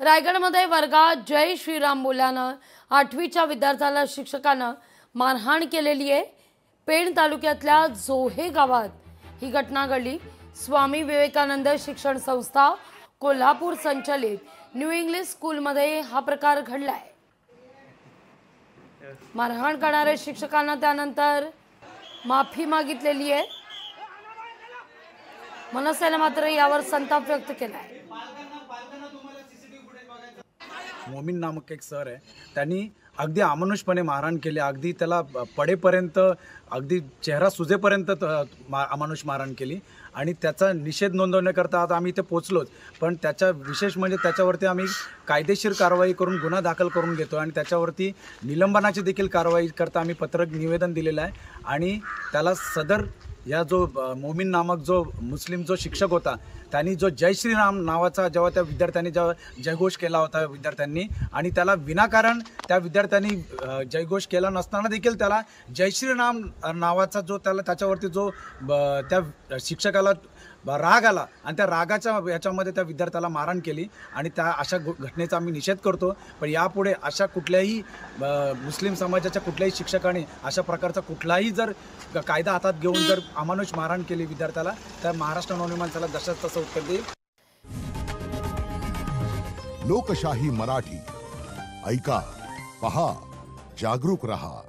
रायगडमध्ये वर्गात जय श्रीराम बोलल्यानं 8वीच्या विद्यार्थ्याला शिक्षकानं मारहाण केलेली आहे। पेण तालुक्यातल्या जोहे गावात ही घटना घडली। स्वामी विवेकानंद शिक्षण संस्था कोल्हापूर संचलित न्यू इंग्लिश स्कूलमध्ये हा प्रकार घडलाय। मारहाण करणाऱ्या शिक्षकांना त्यानंतर माफी मागितलेली आहे। मनसेने मात्र यावर संताप व्यक्त केलाय। मोमीन नामक एक सर आहे, त्यांनी अगदी अमानुषपणे मारहाण केली। अगदी त्याला पडेपर्यंत, अगदी चेहरा सुजेपर्यंत अमानुष मारहाण केली आणि त्याचा निषेध नोंदवण्याकरता आज आम्ही इथे पोहोचलोच। पण त्याचा विशेष म्हणजे त्याच्यावरती आम्ही कायदेशीर कारवाई करून गुन्हा दाखल करून घेतो आणि त्याच्यावरती निलंबनाची देखील कारवाई करता आम्ही पत्रक निवेदन दिलेलं आहे। आणि त्याला सदर या जो मोमीन नामक जो मुस्लिम जो शिक्षक होता, त्यांनी जो जय श्रीराम नावाचा जेव्हा त्या विद्यार्थ्यांनी जयघोष केला होता विद्यार्थ्यांनी, आणि त्याला विनाकारण त्या विद्यार्थ्यांनी जयघोष केला नसताना देखील त्याला जय श्रीराम नावाचा जो त्याच्यावरती जो त्या शिक्षकाला राग आला आणि त्या रागाच्या याच्यामध्ये त्या विद्यार्थ्याला मारहाण केली आणि त्या अशा घटनेचा आम्ही निषेध करतो। पण यापुढे अशा कुठल्याही मुस्लिम समाजाच्या कुठल्याही शिक्षकाने अशा प्रकारचा कुठलाही जर कायदा हातात घेऊन जर अमानुष मारहाण केली विद्यार्थ्याला, तर महाराष्ट्र नवनिर्माण जशाच तसं उत्तर देईल। लोकशाही मराठी ऐका, पहा, जागरूक रहा।